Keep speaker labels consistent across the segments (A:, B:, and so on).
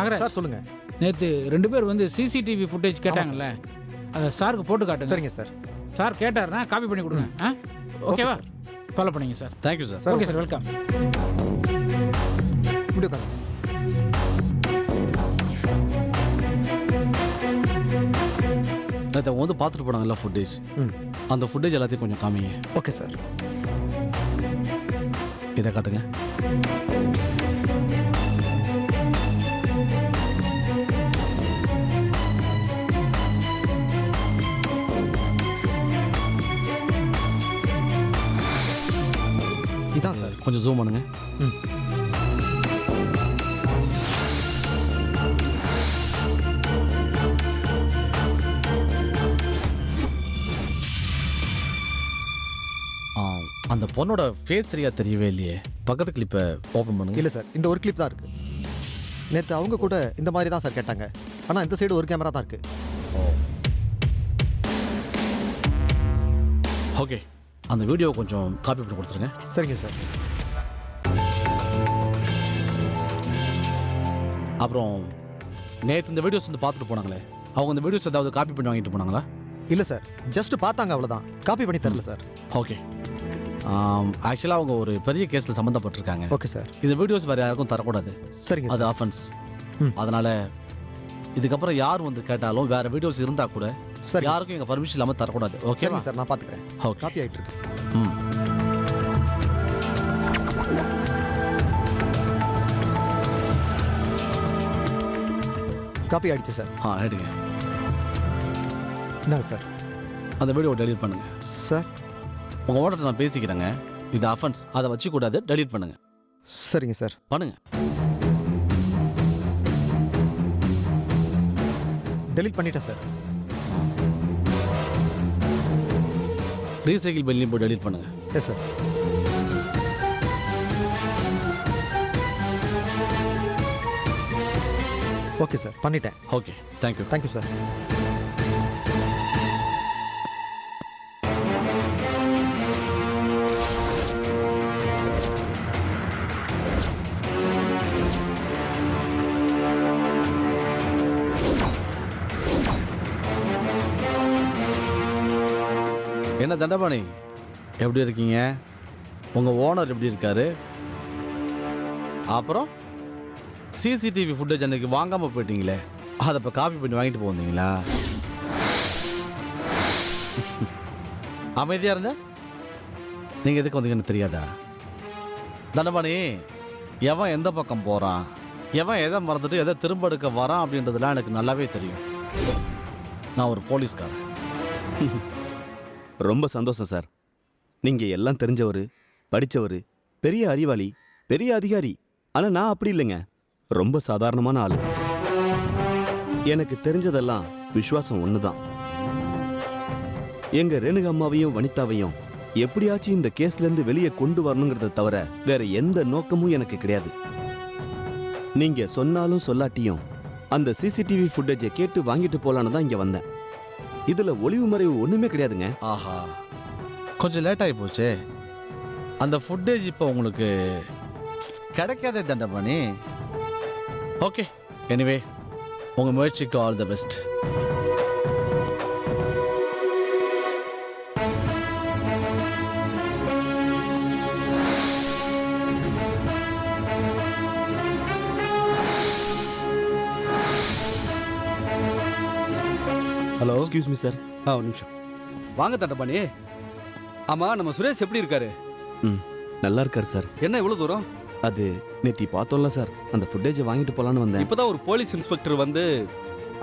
A: Nagaraj
B: sir சொல்லுங்கள்.
A: நேற்று 2 பேர் வந்து சிசிடிவி ஃபுட்டேஜ் கேட்டாங்கல்ல, அதை சாருக்கு போட்டு காட்டுங்க.
B: சரிங்க சார்.
A: சார் கேட்டாருன்னா காப்பி பண்ணி கொடுங்க. ஓகேவா? ஃபாலோ பண்ணிங்க sir.
C: Thank you sir.
A: Okay sir, welcome.
B: முடிவு காங்க.
C: நேற்று அவங்க வந்து பார்த்துட்டு போனாங்கல்ல ஃபுட்டேஜ், அந்த ஃபுட்டேஜ் எல்லாத்தையும் கொஞ்சம் காமிங்க.
B: Okay sir.
C: இதை காட்டுங்க.
B: இதான் சார்.
C: கொஞ்சம் ஜூம் பண்ணுங்க. அந்த பொண்ணோட ஃபேஸ் சரியா தெரியவே இல்லையே. பக்கத்து கிளிப்பை ஓப்பன் பண்ணுங்க.
B: இல்லை சார், இந்த ஒரு கிளிப் தான் இருக்குது. நேற்று அவங்க கூட இந்த மாதிரி தான் சார் கேட்டாங்க. ஆனால் இந்த சைடு ஒரு கேமரா தான் இருக்குது.
C: ஓகே, அந்த வீடியோ கொஞ்சம் காப்பி பண்ணி கொடுத்துருங்க.
B: சரிங்க சார்.
C: அப்புறம் நேற்று இந்த வீடியோஸ் வந்து பார்த்துட்டு போனாங்களே, அவங்க இந்த வீடியோஸ் ஏதாவது காப்பி பண்ணி வாங்கிட்டு போனாங்களா?
B: இல்லை சார், ஜஸ்ட் பார்த்தாங்க, அவ்வளோதான். காப்பி பண்ணி தரல சார்.
C: ஓகே. ஆக்சுவலாக அவங்க ஒரு பெரிய கேஸில் சம்மந்தப்பட்டிருக்காங்க.
B: Okay sir.
C: இந்த வீடியோஸ் வேறு யாருக்கும் தரக்கூடாது.
B: சரிங்க.
C: அது ஆஃபென்ஸ். அதனால் இதுக்கப்புறம் யார் வந்து கேட்டாலும் வேறு வீடியோஸ் இருந்தால் கூட
B: சரி,
C: யாருக்கும் எங்கள் பர்மிஷன் இல்லாமல் தரக்கூடாது. ஓகே
B: சார், நான் பார்த்துக்கிறேன்.
C: ஓகே,
B: காப்பி ஆகிட்டு இருக்கு. காப்பி ஆயிடுச்சு சார்.
C: எடுங்க.
B: இந்தாங்க சார்.
C: அந்த வீடியோ டெலீட் பண்ணுங்க
B: சார்.
C: உங்கள் ஓட்டத்தை நான் பேசிக்கிறேங்க. இது அஃபென்ஸ், அதை வச்சுக்கூடாது. டெலீட் பண்ணுங்க.
B: சரிங்க சார்.
C: பண்ணுங்க.
B: டெலீட் பண்ணிட்டேன் சார்.
C: ரீசைக்கிள் பில்லையும் போய் டெலீட் பண்ணுங்க.
B: Yes sir. ஓகே சார், பண்ணிட்டேன்.
C: Okay, thank you.
B: Thank you sir.
C: என்ன தண்டபாணி, எப்படி இருக்கீங்க? உங்கள் ஓனர் எப்படி இருக்காரு? அப்புறம் சிசிடிவி ஃபுட்டேஜ் அன்னைக்கு வாங்காமல் போயிட்டீங்களே, அதை இப்போ காப்பி பண்ணி வாங்கிட்டு போவீங்களா? அமைதியாக இருந்த நீங்கள் எதுக்கு வந்தீங்கன்னு தெரியாதா? தண்டபாணி, எவன் எந்த பக்கம் போகிறான், எவன் எதை மறந்துட்டு எதை திரும்ப எடுக்க வரான் அப்படின்றதுலாம் எனக்கு நல்லாவே தெரியும். நான் ஒரு போலீஸ்காரன்.
D: ரொம்ப சந்தோஷம் சார். நீங்கள் எல்லாம் தெரிஞ்சவர், படித்தவர், பெரிய அறிவாளி, பெரிய அதிகாரி. ஆனால் நான் அப்படி இல்லைங்க. ரொம்ப சாதாரணமான ஆள். எனக்கு தெரிஞ்சதெல்லாம் விசுவாசம் ஒன்று தான். எங்கள் ரேணுகா அம்மாவையும் வனிதாவையும் எப்படியாச்சும் இந்த கேஸ்லேருந்து வெளியே கொண்டு வரணுங்கிறத தவிர வேற எந்த நோக்கமும் எனக்கு கிடையாது. நீங்கள் சொன்னாலும் சொல்லாட்டியும் அந்த சிசிடிவி ஃபுட்டேஜை கேட்டு வாங்கிட்டு போகலான்னு தான் இங்கே வந்தேன். இதுல ஒளிவு மறைவு ஒண்ணுமே கிடையாதுங்க.
C: ஆஹா, கொஞ்சம் லேட் ஆகி போச்சே. அந்த ஃபுட்டேஜ் இப்போ உங்களுக்கு கிடைக்காதே தண்டபாணி. ஓகே, எனிவே உங்கள் முயற்சிக்கு all the best.
E: Hello,
D: excuse me sir.
E: ஒரு நிமிஷம் வாங்க தண்டபாணி. ஆமாம், நம்ம சுரேஷ் எப்படி இருக்காரு?
D: நல்லா இருக்காரு சார்.
E: என்ன இவ்வளோ தூரம்?
D: அது நேத்தி பார்த்தோம்ல சார், அந்த ஃபுட்டேஜை வாங்கிட்டு போகலான்னு வந்தேன்.
E: இப்போதான் ஒரு போலீஸ் இன்ஸ்பெக்டர் வந்து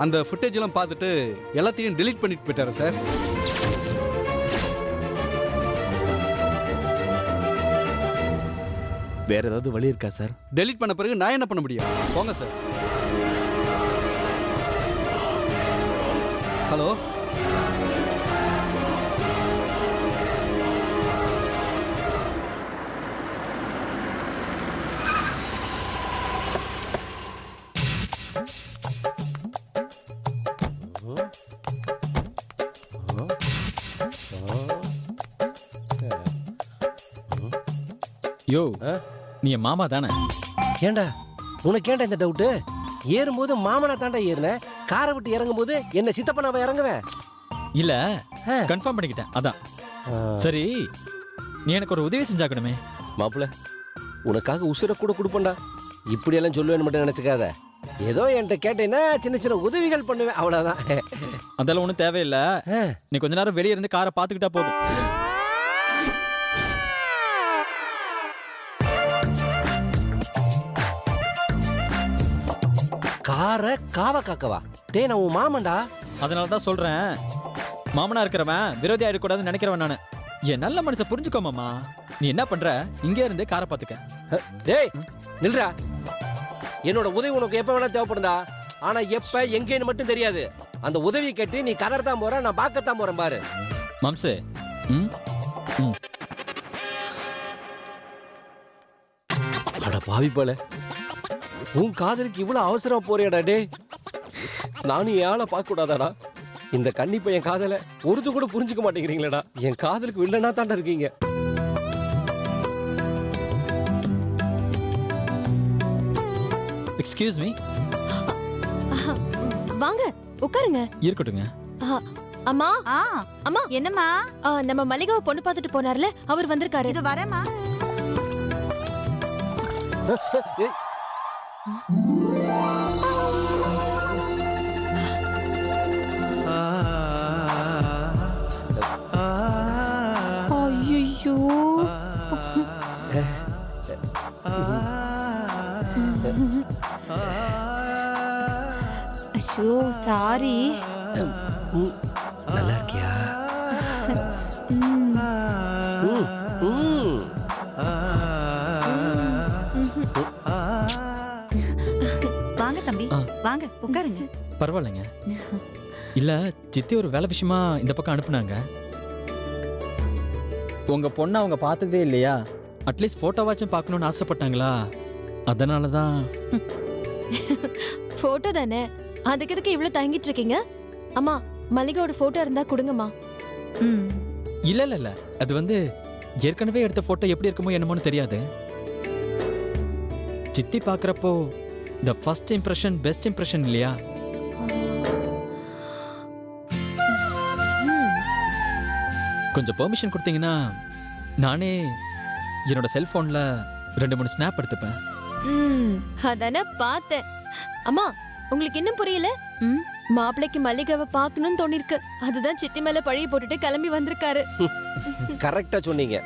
E: அந்த ஃபுட்டேஜ் எல்லாம் பார்த்துட்டு எல்லாத்தையும் டெலீட் பண்ணிட்டு போயிட்டாரு சார்.
D: வேற ஏதாவது வழி இருக்கா சார்?
E: டெலீட் பண்ண பிறகு நான் என்ன பண்ண முடியும்? போங்க சார். ஹலோ,
F: யோ, நீ என் மாமா தானே?
G: ஏண்டா உனக்கு ஏன்டா இந்த டவுட்டு?
F: ஏறும்போது மாமனா தாண்டா ஏறினேன். காரை விட்டு இறங்கும் போது என்ன சித்தப்பனாவை இறங்குவேன்.
G: இல்ல கன்ஃபார்ம் பண்ணிக்கிட்டேன் அதான். சரி நீ எனக்கு ஒரு உதவி செஞ்சாக்கணுமே.
F: மாப்பிள்ள உனக்காக உசுரை கூட கொடுப்பேன்டா. இப்படியெல்லாம் சொல்லுவேன்னு மட்டும் நினைச்சுக்காத. ஏதோ என்கிட்ட கேட்டேன்னா சின்ன சின்ன உதவிகள் பண்ணுவேன், அவ்வளவுதான்.
G: அதெல்லாம் ஒன்றும் தேவையில்லை. நீ கொஞ்ச நேரம் வெளியே இருந்து காரை பார்த்துக்கிட்டா போதும்.
F: காரை காவ காக்கவா? டேய் நான் உன் மாமன்டா.
G: அதனால தான் சொல்றேன், மாமனா இருக்கிறவன் விரோதி ஆயிடக்கூடாதுன்னு நினைக்கிறவன் நானு. என் நல்ல மனசை புரிஞ்சுக்கோ மாமா. நீ என்ன பண்ற, இங்கே இருந்து காரை பார்த்துக்க.
F: டேய் நில்றா. என்னோட உதவி உனக்கு எப்ப வேணா தேவைப்படும்டா. ஆனா எப்ப எங்கேன்னு மட்டும் தெரியாது. அந்த உதவியை கேட்டு நீ கதறத்தான் போற, நான் பார்க்கத்தான் போறேன் பாரு.
G: மாம்சு
F: அட பாவி போல, உன் காதலுக்கு இவ்வளவு அவசரம் போறியாடா? டே நானும் என் ஆளை பார்க்க கூடாதாடா? இந்த கண்டிப்பா என் காதலை ஒருத்து கூட புரிஞ்சுக்க மாட்டேங்கிறீங்களேடா. என் காதலுக்கு வில்லனா தாண்டா இருக்கீங்க.
G: Excuse me.
H: வாங்க உட்காருங்க.
G: இருக்கட்டுங்க.
H: அம்மா அம்மா
I: என்னம்மா?
H: நம்ம மல்லிகாவை பொண்ணு பார்த்துட்டு போனார்ல, அவர் வந்திருக்காரு.
I: இது வரேம்மா.
H: ஐயோ ஐயோ சாரி.
F: நல்லா இருக்கியா?
I: வாங்க தம்பி, வாங்க உட்காருங்க.
G: பரவாயில்லைங்க. இல்ல சித்தி ஒரு வேலை விஷயமா இந்த பக்கம் அனுப்புனாங்க. உங்க பொண்ணை அவங்க பார்த்ததே இல்லையா, அட்லீஸ்ட் போட்டோவாச்சும் பார்க்கணும்னு ஆசைப்பட்டாங்களா, அதனால தான்.
H: போட்டோ தானே, அதுக்கு எதுக்கு இவ்வளவு தயங்கிட்டு இருக்கீங்க? அம்மா மல்லிகாவோட போட்டோ இருந்தா கொடுங்கம்மா.
G: இல்ல இல்ல இல்ல, அது வந்து ஏற்கனவே எடுத்த போட்டோ எப்படி இருக்குமோ என்னமோன்னு தெரியாது. சித்தி பார்க்கறப்போ the first impression best impression இல்லையா? கொஞ்சம் பெர்மிஷன் கொடுத்தீங்கன்னா நானே என்னோட செல்போன்ல 2-3 ஸ்னாப் எடுத்துப்பேன்.
H: அதானே பார்த்தேன். அம்மா உங்களுக்கு இன்னும் புரியல? மாப்பிள்ளைக்கு மல்லிகாவை பார்க்கணும்னு தோணிருக்கு. அதுதான் சித்தி மேல பழைய போட்டுட்டு கிளம்பி வந்திருக்காரு.
F: கரெக்டா சொன்னீங்க.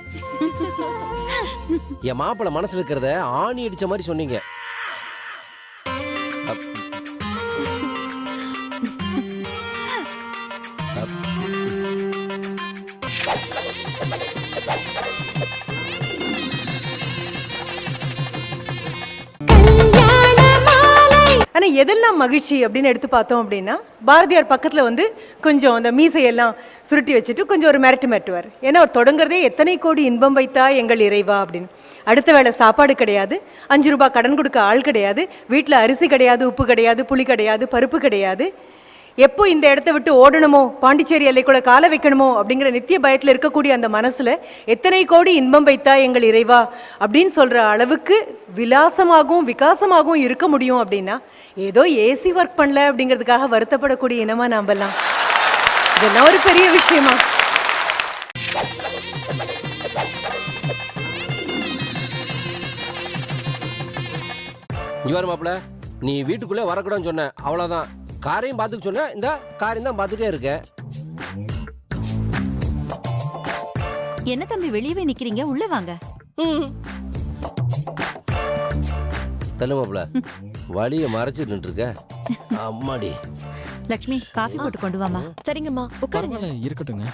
F: என் மாப்பிள்ள மனசுல இருக்கிறத ஆணி அடிச்ச மாதிரி சொன்னீங்க.
J: ஆனா எதெல்லாம் மகிழ்ச்சி அப்படின்னு எடுத்து பார்த்தோம் அப்படின்னா, பாரதியார் பக்கத்துல வந்து கொஞ்சம் அந்த மீசையெல்லாம் சுருட்டி வச்சுட்டு கொஞ்சம் ஒரு மிரட்டுவார். ஏன்னா அவர் தொடங்குறதே எத்தனை கோடி இன்பம் வைத்தா எங்கள் இறைவா அப்படின்னு. அடுத்த வேளை சாப்பாடு கிடையாது, 5 ரூபாய் கடன் கொடுக்க ஆள் கிடையாது, வீட்டில் அரிசி கிடையாது, உப்பு கிடையாது, புளி கிடையாது, பருப்பு கிடையாது. எப்போ இந்த இடத்த விட்டு ஓடணுமோ, பாண்டிச்சேரி எல்லைக்குள்ள காலை வைக்கணுமோ அப்படிங்கிற நித்திய பயத்தில் இருக்கக்கூடிய அந்த மனசுல எத்தனை கோடி இன்பம் வைத்தா எங்கள் இறைவா அப்படின்னு சொல்ற அளவுக்கு விலாசமாகவும் விகாசமாகவும் இருக்க முடியும் அப்படின்னா, ஏதோ ஏசி ஒர்க் பண்ணல அப்படிங்கிறதுக்காக வருத்தப்படக்கூடிய இனமா நாமெல்லாம். இதெல்லாம் ஒரு பெரிய விஷயமா?
F: இவர் மாப்பிள்ள, நீ வீட்டுக்குள்ளே வரக்கூடாதுன்னு சொன்ன, அவ்வளோதான். காரையும் பார்த்துக்க சொன்ன, இந்த காரையும் தான் பார்த்துட்டே இருக்கேன்.
I: என்ன தம்பி வெளியவே நிக்கிறீங்க, உள்ள வாங்க.
F: தள்ளு மாப்பிள்ள, வழியை மறைச்சு நின்று இருக்க. அம்மாடி.
I: லக்ஷ்மி காஃபி போட்டு கொண்டு வாமா.
H: சரிங்கம்மா உட்காருங்க.
G: பரவாயில்ல இருக்கட்டுங்க.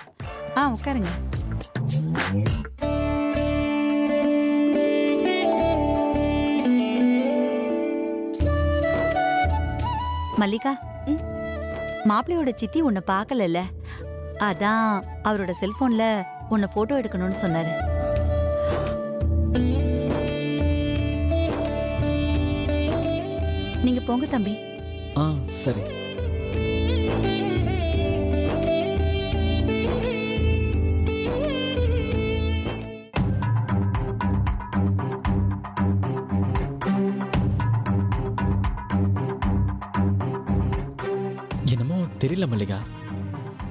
I: உட்காருங்க. மல்லிகா, மாப்பிள்ளையோட சித்தி உன்னை பார்க்கல, அதான் அவரோட செல்போன்ல உன்னை போட்டோ எடுக்கணும்னு சொன்னாரு. நீங்க போங்க தம்பி.
G: சரி. தெரியல மல்லிகா,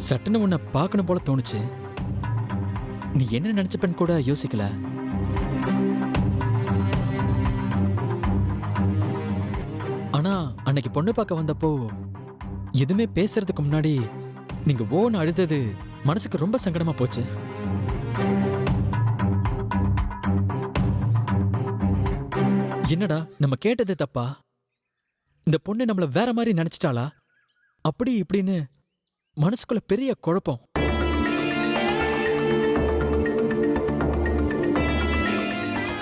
G: சட்டுன்னு உன்னை பார்க்கணும் போல தோணுச்சு. நீ என்ன நினைச்சப்பன்னு கூட யோசிக்கல. ஆனா அன்னைக்கு பொண்ணு பார்க்க வந்தப்போ எதுவுமே பேசுறதுக்கு முன்னாடி நீங்க ஓன்னு அழுதது மனசுக்கு ரொம்ப சங்கடமா போச்சு. என்னடா நம்ம கேட்டது தப்பா? இந்த பொண்ணு நம்மள வேற மாதிரி நினைச்சிட்டாளா? அப்படி இப்படின்னு மனசுக்குள்ள பெரிய குழப்பம்.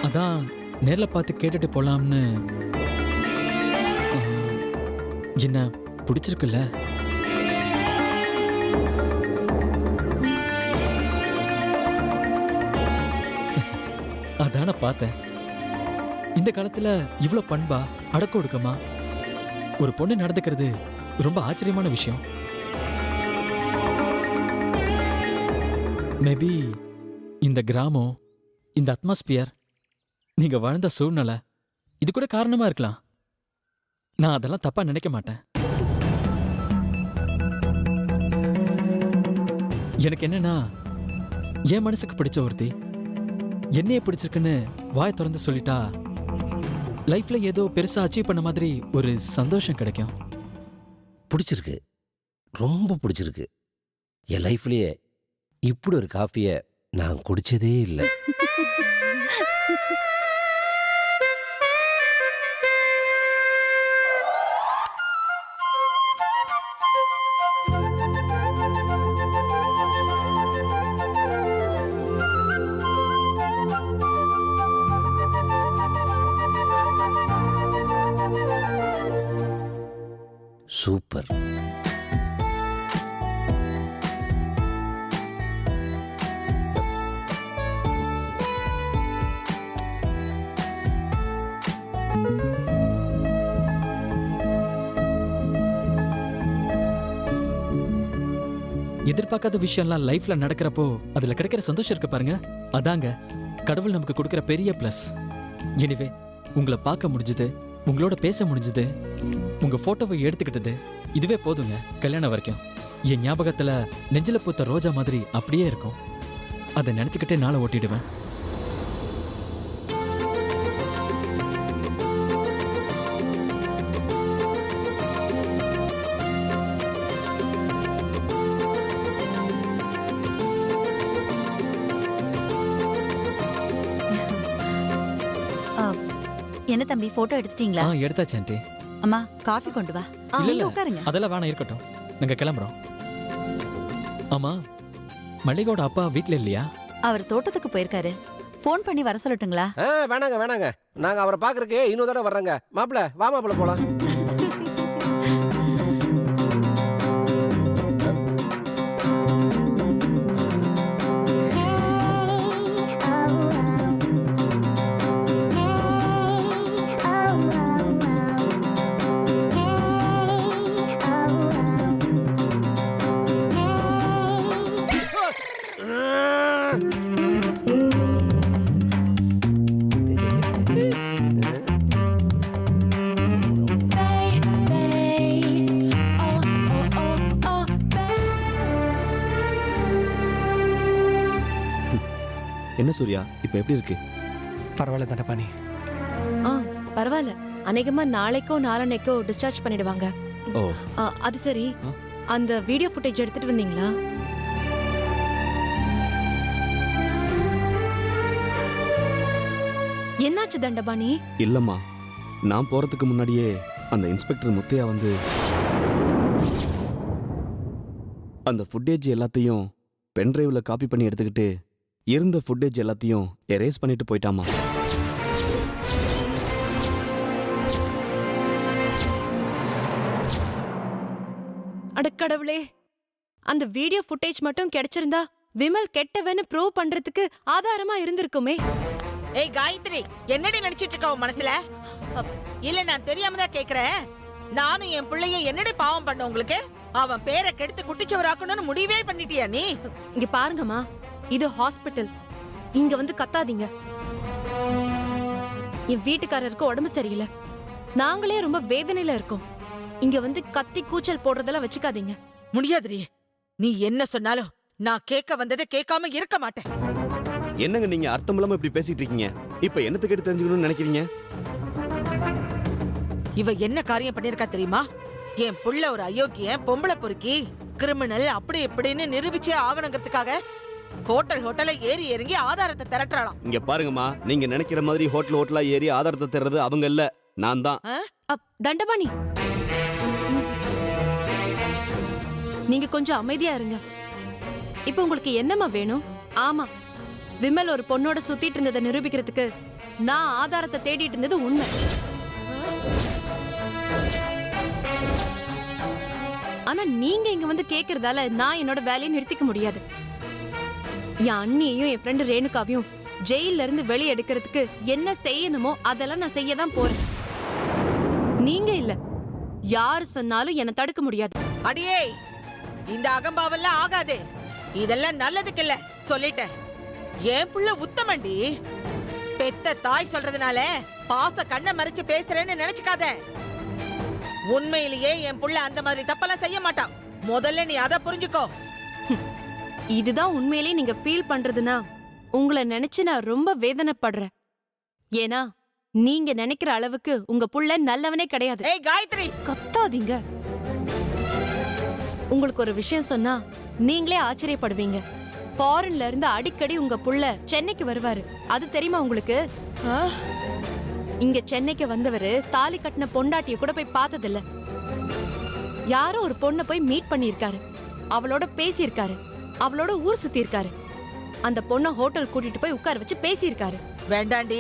G: அதான் நேர்ல பார்த்து கேட்டுட்டு போலாம்னு. என்ன பிடிச்சிருக்குல்ல? அதான பார்த்தேன். இந்த காலத்துல இவ்ளோ பண்பா அடக்க ஒடுக்கமா ஒரு பொண்ணு நடந்துக்கிறது ரொம்ப ஆச்சரியமான விஷயம். மேபி இந்த கிராமம், இந்த அட்மாஸ்பியர், நீங்க வாழ்ந்த சூழ்நிலை இது கூட காரணமா இருக்கலாம். நான் அதெல்லாம் தப்பா நினைக்க மாட்டேன். எனக்கு என்னன்னா, என் மனசுக்கு பிடிச்ச ஒருத்தி என்னைய பிடிச்சிருக்குன்னு வாய் திறந்து சொல்லிட்டா லைஃப்ல ஏதோ பெருசா அச்சீவ் பண்ண மாதிரி ஒரு சந்தோஷம் கிடைக்கும்.
F: பிடிச்சிருக்கு, ரொம்ப பிடிச்சிருக்கு. என் லைஃப்லயே இப்படி ஒரு காஃபியை நான் குடிச்சதே இல்லை. சூப்பர்.
G: எதிர்பார்க்காத விஷயம்லாம் லைஃப்ல நடக்கிறப்போ அதுல கிடைக்கிற சந்தோஷம் இருக்கு பாருங்க, அதாங்க கடவுள் நமக்கு கொடுக்கிற பெரிய பிளஸ். எனிவே, உங்களை பார்க்க முடிஞ்சது, உங்களோட பேச முடிஞ்சது, உங்க போட்டோவை எடுத்துக்கிட்டது, இதுவே போதுங்க கல்யாணம் வரைக்கும். என் ஞாபகத்துல நெஞ்சில பூத்த ரோஜா மாதிரி அப்படியே இருக்கும். அதை நினைச்சுக்கிட்டே நாளை ஓட்டிடுவேன்.
I: என்ன தம்பி, போட்டோ எடுத்துட்டீங்களா?
G: எடுத்தாச்சு ஆண்டி.
I: அம்மா, காஃபி கொண்டு வா.
G: இல்ல, இல்ல,
I: உட்காருங்க.
G: அதெல்லாம் வேணாம், இருக்கட்டும். நாங்க கிளம்புறோம். ஆமா, மல்லிகாவோட அப்பா வீட்ல இல்லையா?
I: அவர் தோட்டத்துக்கு போயிருக்காரு. ஃபோன் பண்ணி வர சொல்லட்டுங்களா?
F: வேணாங்க வேணாங்க, நாங்க அவரை பாக்குறதுக்கு இன்னொரு தடவை வர்றோங்க. மாப்பிள்ள வா, மாப்பிள்ள போலாம்.
D: என்ன சூர்யா, இப்போ எப்படி இருக்கு?
E: பரவாயில்ல தண்டபாணி.
H: பரவாயில்ல. அநேகமா நாளைக்கோ நாளன்னைக்கோ டிஸ்சார்ஜ் பண்ணிடுவாங்க.
D: ஓ,
H: அது சரி, அந்த வீடியோ ஃபுட்டேஜ் எடுத்துட்டு வந்தீங்களா? என்னாச்சு தண்டபாணி?
D: இல்லம்மா, நான் போறதுக்கு முன்னாடியே அந்த இன்ஸ்பெக்டர் முத்தையா வந்து அந்த ஃபுட்டேஜ் எல்லாத்தையும் பென்ட்ரைவ்ல காப்பி பண்ணி எடுத்துக்கிட்டு இருந்த ஃபுட்டேஜ் எல்லாத்தையும் எரேஸ் பண்ணிட்டு போயிட்டாமா.
H: அடக்கடவுளே, அந்த வீடியோ ஃபுட்டேஜ் மட்டும் கிடைச்சிருந்தா விமல் கெட்டவன்னு ப்ரூவ் பண்றதுக்கு ஆதாரமா இருந்திருக்குமே.
K: ஏய் காயத்ரி, என்னடி நினைச்சிட்டு இருக்க உன் மனசுல? இல்ல, நான் தெரியாம தான் கேக்குறேன். நானும் என் பிள்ளைய என்னடி பாவம் பண்ண உங்களுக்கு? அவன் பேரை கெடுத்து குட்டிச்சவராக்கணும்னு முடிவே பண்ணிட்டியா நீ?
H: இங்க பாருங்கம்மா, இது ஹாஸ்பிட்டல். இங்க வந்து கத்தாதீங்க. என் வீட்டுக்காரருக்கு உடம்பு சரியில்லை, நாங்களே ரொம்ப வேதனையில இருக்கோம். இங்க வந்து கத்தி கூச்சல் போடுறதெல்லாம் வச்சுக்காதீங்க.
K: முடியாதுடி. நீ என்ன சொன்னாலும் நான் கேட்க வந்ததை கேட்காம இருக்க மாட்டேன்.
D: என்னங்க நீங்க அர்த்தம் இல்லாம இப்படி பேசிட்டு இருக்கீங்க? இப்ப என்னத்தை கேட்டு தெரிஞ்சுக்கணும்னு நினைக்கிறீங்க?
K: இவ என்ன காரியம் பண்ணிருக்கா தெரியுமா? என் புள்ள ஒரு அயோக்கியன், பொம்பளை பொறுக்கி, கிரிமினல் அப்படி இப்படின்னு நிரூபிச்சே ஆகணுங்கிறதுக்காக ஹோட்டலை ஏறி இறங்கி ஆதாரத்தை திரட்டுறாளாம்.
D: இங்க பாருங்கம்மா, நீங்க நினைக்கிற மாதிரி ஹோட்டலா ஏறி ஆதாரத்தை தர்றது அவங்க இல்ல, நான் தான்.
H: தண்டபாணி, நீங்க கொஞ்சம் அமைதியா இருங்க. இப்ப உங்களுக்கு என்னமா வேணும்? ஆமா, விமல் ஒரு பொண்ணோட சுத்திட்டு இருந்ததை நிரூபிக்கிறதுக்கு நான் ஆதாரத்தை தேடிட்டு இருந்தது உண்மை. ஆனா நீங்க இங்க வந்து கேக்குறதால நான் என்னோட வேலையை நிறுத்திக்க முடியாது. என் அண்ணியையும் என் ஃப்ரெண்டு ரேணுகாவையும் ஜெயில இருந்து வெளியே எடுக்கிறதுக்கு என்ன செய்யணுமோ அதெல்லாம் நான் செய்ய தான் போறேன். நீங்க இல்ல, யாரு சொன்னாலும் என்ன தடுக்க முடியாது.
K: அடியே, இந்த அகம்பாவெல்லாம் ஆகாது. இதெல்லாம் நல்லதுக்கு இல்ல சொல்லிட்டேன். என் புள்ள உத்தமண்டி. பெத்த தாய் சொல்றதுனால பாச கண்ணை மறைச்சு பேசுறேன்னு நினைச்சுக்காத. உண்மையிலேயே என் புள்ள அந்த மாதிரி தப்பெல்லாம் செய்ய மாட்டான். முதல்ல நீ அதை புரிஞ்சுக்கோ.
H: இதுதான் உண்மையிலேயே நீங்க ஃபீல் பண்றதுன்னா உங்களை நினைச்சு நான் ரொம்ப வேதனைப்படுறேன். ஏன்னா நீங்க நினைக்கிற அளவுக்கு உங்க புள்ள நல்லவனே கிடையாது.
K: ஏய் காயத்ரி,
H: கத்தாதீங்க. உங்களுக்கு ஒரு விஷயம் சொன்னா நீங்களே ஆச்சரியப்படுவீங்க. ஃபாரின்ல இருந்து அடிக்கடி உங்க புள்ள சென்னைக்கு வருவாரு. அது தெரியுமா உங்களுக்கு? இங்க சென்னைக்கு வந்தவரு தாலி கட்டின பொண்டாட்டிய கூட போய் பார்த்ததில்ல. யாரோ ஒரு பொண்ணை போய் மீட் பண்ணிருக்காரு, அவளோட பேசியிருக்காரு, அவளோட ஊர் சுத்தி இருக்காரு, அந்த பொண்ணை ஹோட்டல் கூட்டிட்டு போய் உட்கார வச்சு பேசியிருக்காரு.
K: வேண்டாண்டி,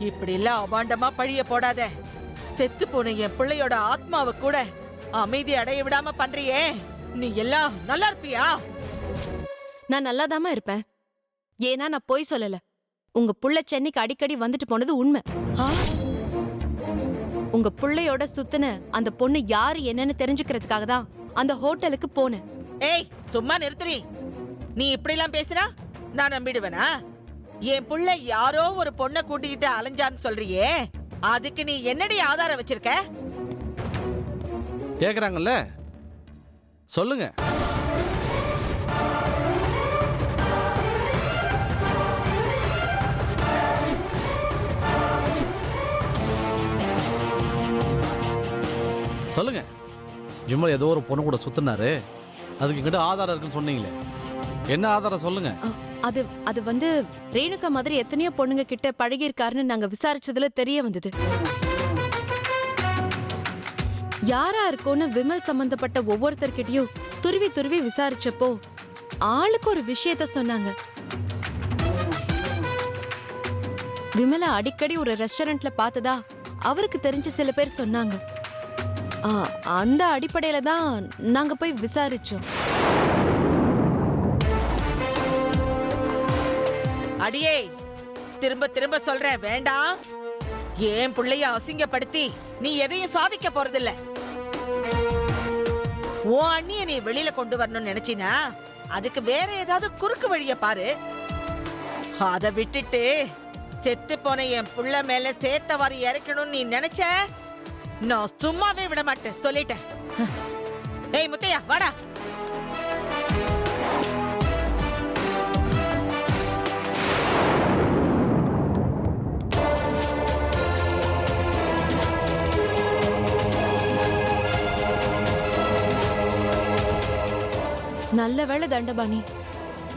K: இப்படி எல்லாம் அபாண்டமா பழிய போடாத. செத்து போன என் பிள்ளையோட ஆத்மாவை கூட அமைதி அடைய விடாம பண்றியே. நீ எல்லாம் நல்லா இருப்பியா?
H: நான் நல்லாதாமா இருப்பேன். ஏன்னா நான் போய் சொல்லல. உங்க புள்ள சென்னைக்கு அடிக்கடி வந்துட்டு போனது உண்மை. உங்க புள்ளையோட சுத்தின அந்த பொண்ணு யாரு என்னன்னு தெரிஞ்சுக்கிறதுக்காக தான் அந்த ஹோட்டலுக்கு போனேன்.
K: ஏய் சும்மா நிறுத்துறீ. நீ இப்படி எல்லாம் பேசுறா நான் நம்பிடுவேனா? என் புள்ள யாரோ ஒரு பொண்ணை கூட்டிக்கிட்டு அலைஞ்சான்னு சொல்றியே, அதுக்கு நீ என்னடி ஆதாரம் வச்சிருக்க?
C: கேக்குறாங்கல்ல, சொல்லுங்க. சொல்லுங்க. விமல் ஏதோ ஒரு பொண்ணு கூட சுத்தினாரு, அதுக்கு எங்கிட்ட ஆதாரம் இருக்குன்னு சொன்னீங்களே, என்ன ஆதாரம் சொல்லுங்க.
H: அது வந்து ரேணுகா மாதிரி எத்தனையோ பொண்ணுங்க கிட்ட பழகி இருக்காருன்னு நாங்க விசாரிச்சதுல தெரிய வந்தது. யாரா இருக்கும்னு விமல் சம்பந்தப்பட்ட ஒவ்வொருத்தர்கிட்டயும் துருவி துருவி விசாரிச்சப்போ ஆளுக்கு ஒரு விஷயத்த சொன்னாங்க. விமலை அடிக்கடி ஒரு ரெஸ்டாரண்ட்ல பார்த்ததா அவருக்கு தெரிஞ்ச சில பேர் சொன்னாங்க. அந்த அடிப்படையில தான் நாங்க போய் விசாரிச்சோம்.
K: அடியே, திரும்ப திரும்ப சொல்றேன், வேண்டாம். ஏன் புள்ளைய அசிங்கப்படுத்தி நீ எதையும் சாதிக்க போறதில்ல. உன் அண்ணிய நீ வெளியில கொண்டு வரணும்னு நினைச்சினா அதுக்கு வேற ஏதாவது குறுக்கு வழிய பாரு. அதை விட்டுட்டு செத்து போன என் புள்ள மேல சேர்த்தவாரி இறக்கணும்னு நீ நினைச்ச, நான் சும்மாவே விட மாட்டேன் சொல்லிட்டேன். ஏய் முத்தையா, வாடா.
H: நல்ல வேளை தண்டபாணி,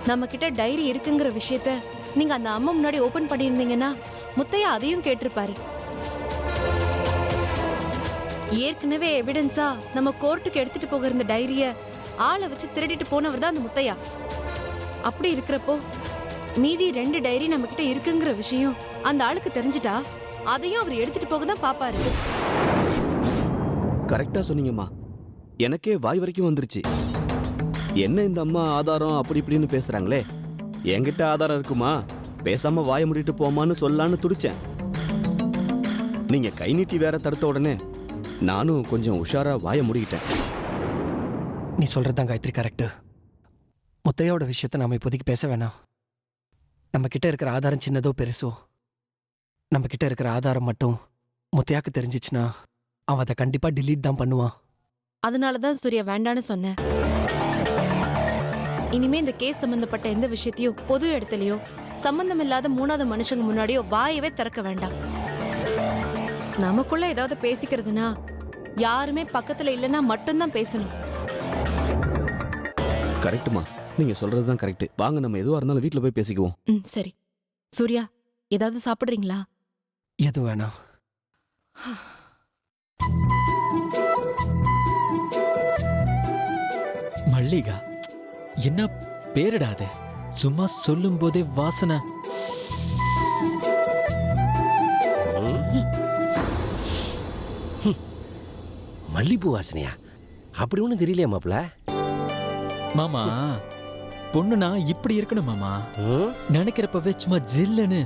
H: நம்ம கிட்ட டைரி இருக்குங்கிற விஷயத்த நீங்க அந்த அம்மா முன்னாடி ஓபன் பண்ணியிருந்தீங்கன்னா முத்தையா அதையும் கேட்டிருப்பாரு. ஏற்கனவே எவிடன்ஸா நம்ம கோர்ட்டுக்கு எடுத்துட்டு போக இருந்த டைரிய ஆளை வச்சு திருடிட்டு போனவர் தான் அந்த முத்தையா. அப்படி இருக்கிறப்போ மீதி 2 டைரி நம்ம கிட்ட இருக்குங்கிற விஷயம் அந்த ஆளுக்கு தெரிஞ்சிட்டா அதையும் அவர் எடுத்துட்டு போக தான் பாப்பாரு.
D: கரெக்டா சொன்னீங்கம்மா, எனக்கே வாய் வரைக்கும் வந்துருச்சு. என்ன இந்த அம்மா ஆதாரம் அப்படி இப்படின்னு பேசுறாங்களே, என்கிட்ட ஆதாரம் இருக்குமா, பேசாம வாய முடிட்டு போமான்னு சொல்லலான்னு துடிச்சேன். நீங்க கை நீட்டி வேற தடுத்த உடனே நானும் கொஞ்சம் உஷாரா வாய முடிக்கிட்டேன்.
F: நீ சொல்றதுதான் காயத்ரி கரெக்டு. முத்தையோட விஷயத்த நாம இப்போதைக்கு பேச வேணாம். நம்ம கிட்ட இருக்கிற ஆதாரம் சின்னதோ பெருசோ, நம்ம கிட்ட இருக்கிற ஆதாரம் மட்டும் முத்தையாக்கு தெரிஞ்சிச்சுன்னா அவன் அதை கண்டிப்பா டிலீட் தான் பண்ணுவான்.
H: அதனாலதான் சூர்யா வேண்டான்னு சொன்னேன். இனிமே இந்த கேஸ் சம்பந்தப்பட்ட எந்த விஷயத்தையும் பொது இடத்துலயோ சம்பந்தம் இல்லாத மூணாவது மனுஷங்க முன்னாடியோ வாயவே திறக்க வேண்டாம். நமக்குள்ள ஏதாவது பேசிக்கிறதுனா யாருமே பக்கத்துல இல்லைன்னா மட்டும்தான் பேசணும்.
D: கரெக்ட்டுமா, நீங்க சொல்றதுதான் கரெக்ட். வாங்க நம்ம எதுவா இருந்தாலும் வீட்ல போய் பேசிக்குவோம்.
H: சரி. சூர்யா, ஏதாவது சாப்பிடுறீங்களா?
F: எது வேணாம்.
G: மல்லிகா, என்ன பேரிடாத, சும்மா சொல்லும் போதே வாசனை.
F: மல்லிப்பூ வாசனையா? அப்படி ஒன்றும் தெரியலையா மாப்ள?
G: மாமா, பொண்ணுனா இப்படி இருக்கணும் மாமா. நினைக்கிறப்பவே சும்மா ஜில்லுன்னு,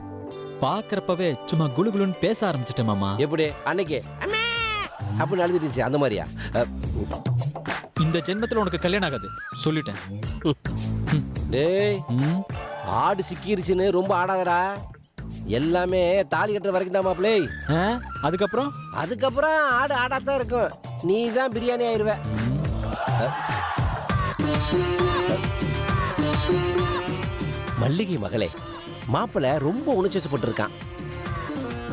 G: பாக்குறப்பவே சும்மா குளுகுளுன்னு பேச ஆரம்பிச்சிட்டேன் மாமா.
F: எப்படி அன்னைக்கு அப்படின்னு அழுதுட்டுச்சு அந்த மாதிரியா?
G: இந்த ஜென்மத்துல உனக்கு கல்யாணம் ஆகாது சொல்லிட்டேன்.
F: டேய், ஆடு சிக்கிருச்சுன்னு ரொம்ப ஆடாதடா. எல்லாமே தாலி கட்டுற வரைக்கும் தான் மாப்பிளே. அதுக்கப்புறம் ஆடு ஆடாத்தான் இருக்கும். நீ தான் பிரியாணி ஆயிருவ. மல்லிகை மகளே, மாப்பிள்ள ரொம்ப உணர்ச்சிப்பட்டு இருக்கான்.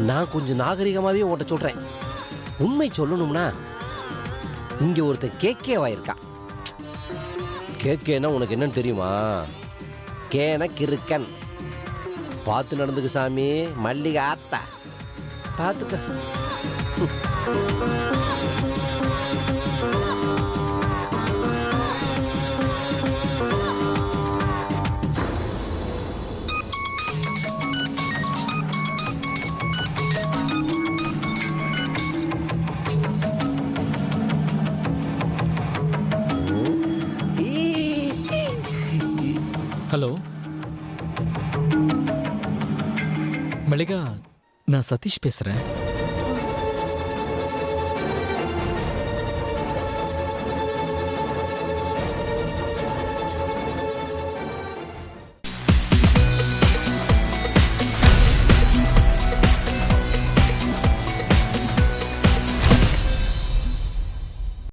F: நான் கொஞ்சம் நாகரிகமாவே உன்கிட்ட சொல்றேன். உண்மை சொல்லணும்னா இங்க ஒருத்தன் கேக்கேவாயிருக்கான். கேக்கேன்னா உனக்கு என்னன்னு தெரியுமா? கேன கிறுக்கன். பார்த்து நடந்துக்கு சாமி. மல்லிகை ஆத்தா பார்த்துக்க.
G: ஹலோ மல்லிகா, நான் சதீஷ் பேசுறேன்.